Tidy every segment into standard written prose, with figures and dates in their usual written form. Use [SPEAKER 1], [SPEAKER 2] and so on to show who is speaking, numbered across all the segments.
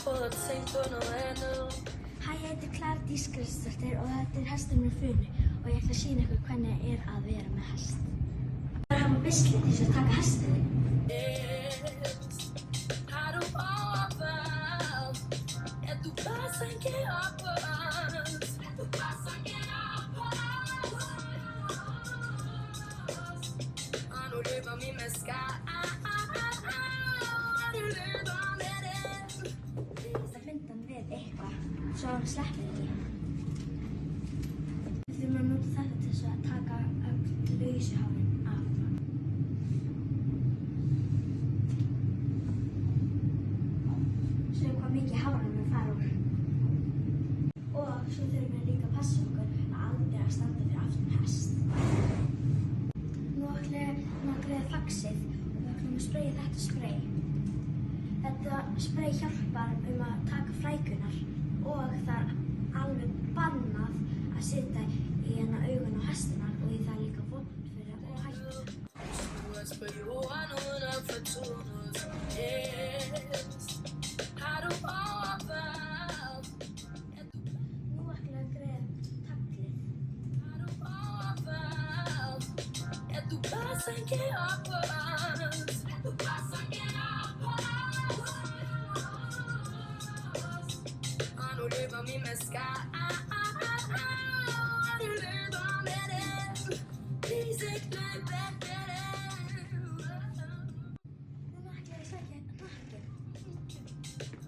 [SPEAKER 1] prøvet at tænke på noget andet.
[SPEAKER 2] Hej, jeg heter Klardís Kristófsdóttir og þetta hestur minn Funi og ég ætla að sýna ykkur hvernig að vera með hest. Það er að hafa beisli til að taka hestinn.
[SPEAKER 1] Har du overvejet, at du bare sænker op på os? Du bare sænker op på os. Og nu løber min mascara, og du løber med den.
[SPEAKER 2] Það binda hann við eitthvað, svo hann sleppir ekki. Við þurfum að nota þetta til þess að taka öll lausuhárin af. Svo hvað mikið hár hann er fara úr. Og svo þurfum við líka að passa okkur að aldrei að standa fyrir aftan hest. Nú ætlum við að greiða faxið og við ætlum að spraya þetta spray. Þetta spray hjálpar að taka flækunar og það er alveg bannað að setja í augun á hestina og í það líka vont fyrir og hættu.
[SPEAKER 1] Du er på jorden uden at fortune os. Har du overvejet, at du...
[SPEAKER 2] Nú ætlum við að greiða taglið.
[SPEAKER 1] Har du overvejet, at du bare sænker op på os? Du bare sænker op på os. Og nu løber min mascara, og du løber med den. Please ikke løb væk med den.
[SPEAKER 2] Núna ætlum við að sækja nakken.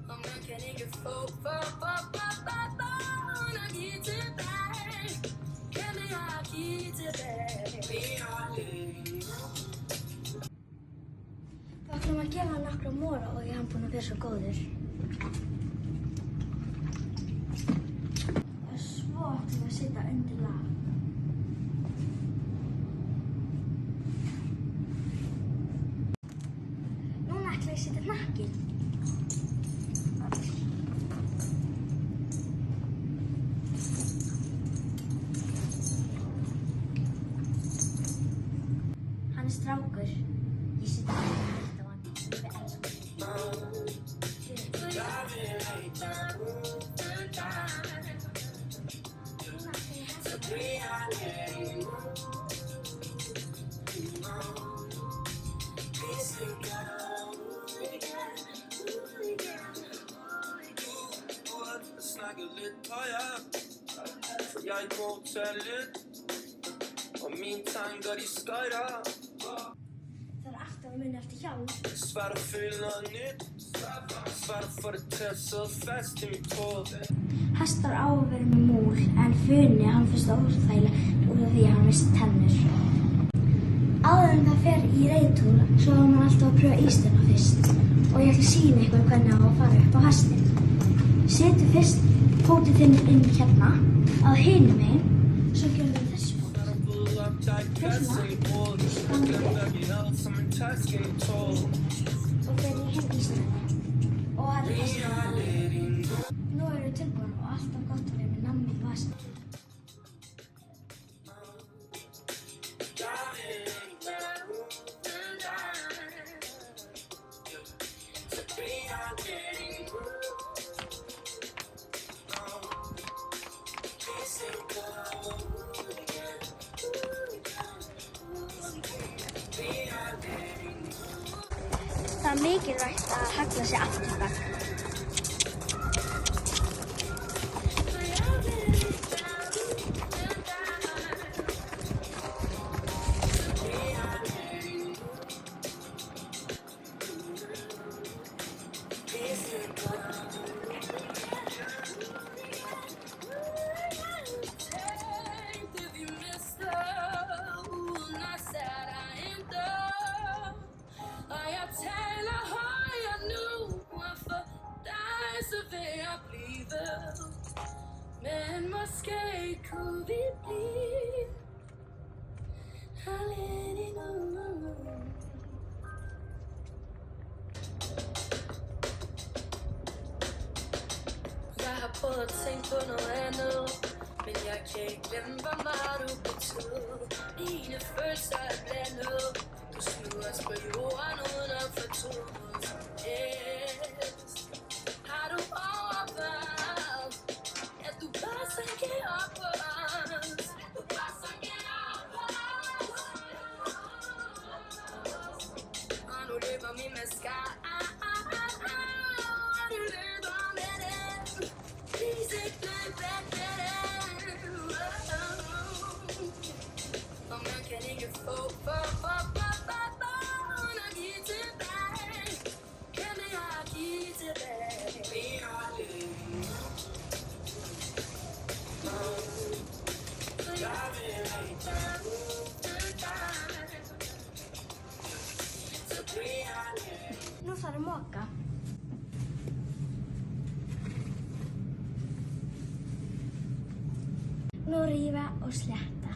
[SPEAKER 1] Og man kan ikke få at give tilbage. Kan jeg give tilbage?
[SPEAKER 2] Þá ætlum við að gefa hann nokkra mora og ég hann búinn að vera svo góður. Og svo ætlum við að setja undir lag. Núna ætlum við að setja nakkinn. Hann er strákur. Ég setja þetta á hann. Við elskum
[SPEAKER 3] Snakke lidt højere, for jeg er god til at lytte, og mine tanker de skøjter.
[SPEAKER 2] Það er alltaf að muni eftir hjálp.
[SPEAKER 3] Svært at føle noget nyt, svært at få det til at sidde fast i mit hoved.
[SPEAKER 2] Hestar á að vera með múl, en Funi hann finnst það óþægilegt út af því að hann missti tennur. Áður en það fer í reiðtúr, svo á maður alltaf að pröfa ístina fyrst. Og ég ætla að sýna ykkur hvernig á að fara upp á hestinn. Setu fyrst fótinn þinn inn hérna, að hinum megin, svo gjörðu við þessu fót. Og fer í hinn ístinni. Og það er hestina. Nú erum við tilbúin og alltaf gott að vera með nammi í vasann. Það er mikilvægt að halla sig afturbak.
[SPEAKER 1] Men måske kunne vi blive alene endnu. Jeg har prøvet at tænke på noget andet, men jeg kan ikke glemme, hvor meget du betød. Mine følelser er blandet. Du smed os på jorden uden at fortryde. Har du løber min mascara. Du løber med den. Please ikke løb væk med den. Og man kan ikke få at give tilbage. Kan jeg give tilbage? Vi har længe. Jeg vil ikke så vi har længe.
[SPEAKER 2] Nu får det måka. Nú rífa og sletta.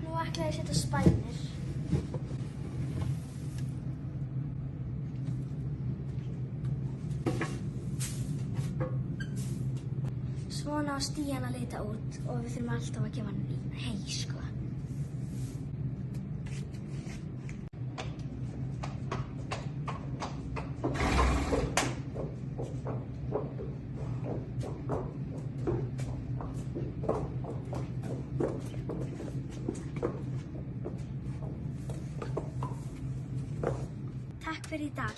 [SPEAKER 2] Nú ætla ég að setja spænir. Svona á stían að lita út og við þurfum alltaf að gefa hann hey, sko. Takk fyrir í dag.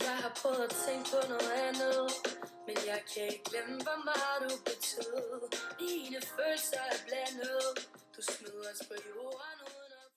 [SPEAKER 1] Jeg har prøvet at tænke på noget andet, men jeg kan ikke glemme, hvor meget du betød. Mine følelser er blandet. Du smed os på jorden.